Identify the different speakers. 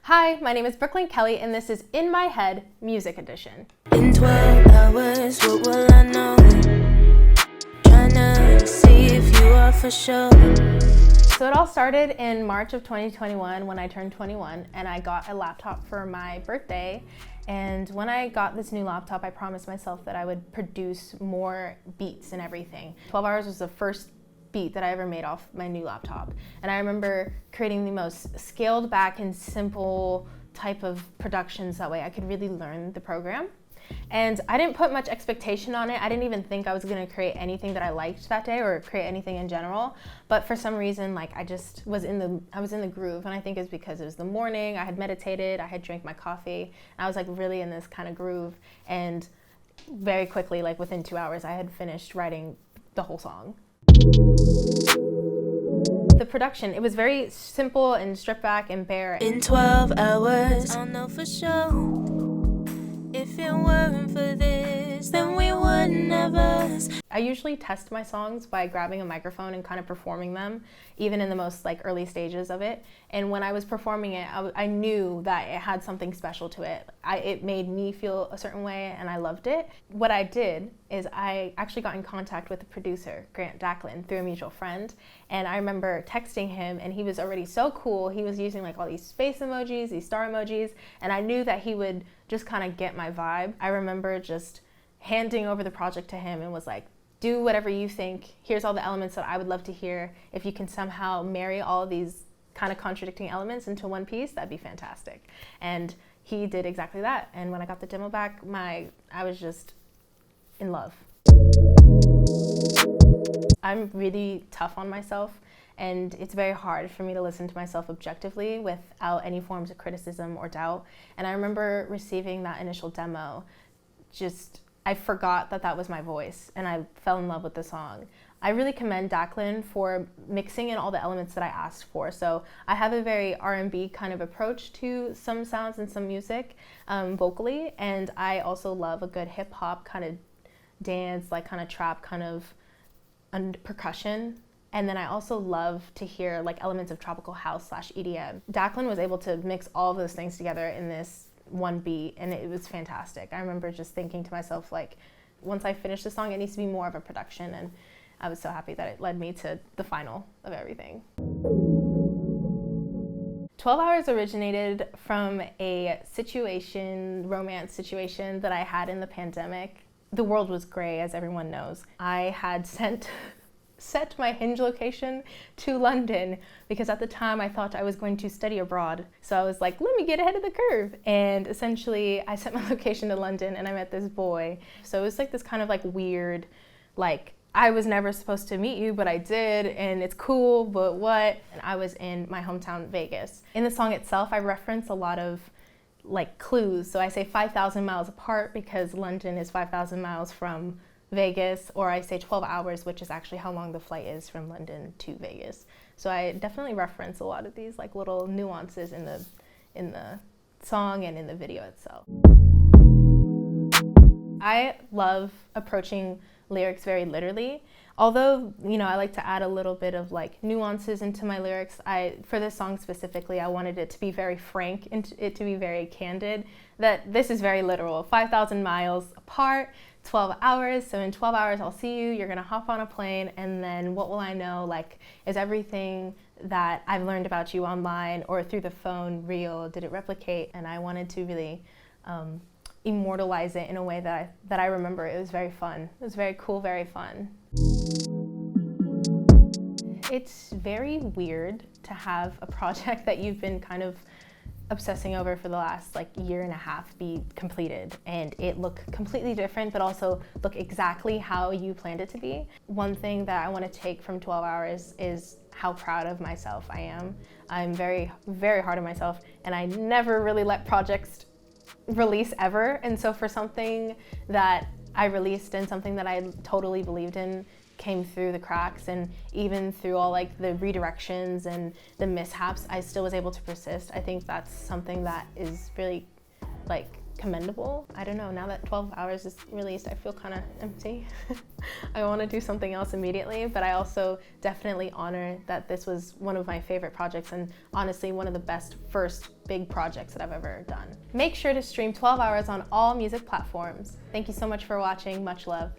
Speaker 1: Hi, my name is Brooklyn Kelly, and this is In My Head Music Edition.
Speaker 2: In 12 hours, what will I know? Tryna see if you are for sure.
Speaker 1: So it all started in March of 2021 when I turned 21, and I got a laptop for my birthday. And when I got this new laptop, I promised myself that I would produce more beats and everything. 12 Hours was the first beat that I ever made off my new laptop. And I remember creating the most scaled back and simple type of productions, that way I could really learn the program. And I didn't put much expectation on it. I didn't even think I was gonna create anything that I liked that day or create anything in general. But for some reason, I just was in the groove. And I think it's because it was the morning, I had meditated, I had drank my coffee, and I was really in this kind of groove. And very quickly, within 2 hours, I had finished writing the whole song. The production, it was very simple and stripped back and bare.
Speaker 2: In 12 hours, I'll know for sure. If it weren't for this, then we would never.
Speaker 1: I usually test my songs by grabbing a microphone and kind of performing them, even in the most early stages of it. And when I was performing it, I knew that it had something special to it. It made me feel a certain way, and I loved it. What I did is I actually got in contact with the producer, Grant Dacklin, through a mutual friend. And I remember texting him, and he was already so cool. He was using all these space emojis, these star emojis, and I knew that he would just kind of get my vibe. I remember just handing over the project to him and was like, do whatever you think. Here's all the elements that I would love to hear. If you can somehow marry all of these kind of contradicting elements into one piece, that'd be fantastic. And he did exactly that. And when I got the demo back, I was just in love. I'm really tough on myself, and it's very hard for me to listen to myself objectively without any forms of criticism or doubt. And I remember receiving that initial demo, I forgot that was my voice, and I fell in love with the song. I really commend Dacklin for mixing in all the elements that I asked for. So I have a very R&B kind of approach to some sounds and some music vocally, and I also love a good hip hop kind of dance, kind of trap kind of percussion. And then I also love to hear elements of tropical house / EDM. Dacklin was able to mix all of those things together in this one beat, and it was fantastic. I remember just thinking to myself, once I finish the song, it needs to be more of a production, and I was so happy that it led me to the final of everything. 12 Hours originated from a romance situation that I had in the pandemic. The world was gray, as everyone knows. I had set my Hinge location to London because at the time I thought I was going to study abroad. So I was like, let me get ahead of the curve. And essentially I set my location to London and I met this boy. So it was this kind of weird, I was never supposed to meet you, but I did, and it's cool, but what? And I was in my hometown, Vegas. In the song itself, I reference a lot of clues. So I say 5,000 miles apart because London is 5,000 miles from Vegas, or I say 12 hours, which is actually how long the flight is from London to Vegas. So I definitely reference a lot of these little nuances in the song and in the video itself. I love approaching lyrics very literally. Although, I like to add a little bit of nuances into my lyrics. For this song specifically, I wanted it to be very frank and it to be very candid, that this is very literal. 5,000 miles apart, 12 hours. So in 12 hours, I'll see you, you're gonna hop on a plane, and then what will I know? Is everything that I've learned about you online or through the phone real? Did it replicate? And I wanted to really immortalize it in a way that I remember. It was very fun. It was very cool, very fun. It's very weird to have a project that you've been kind of obsessing over for the last year and a half be completed and it look completely different, but also look exactly how you planned it to be. One thing that I want to take from 12 Hours is how proud of myself I am. I'm very, very hard on myself, and I never really let projects release ever. And so for something that I released and something that I totally believed in came through the cracks, and even through all the redirections and the mishaps, I still was able to persist. I think that's something that is really commendable. I don't know, now that 12 hours is released, I feel kind of empty. I want to do something else immediately, but I also definitely honor that this was one of my favorite projects and honestly one of the best first big projects that I've ever done. Make sure to stream 12 hours on all music platforms. Thank you so much for watching. Much love.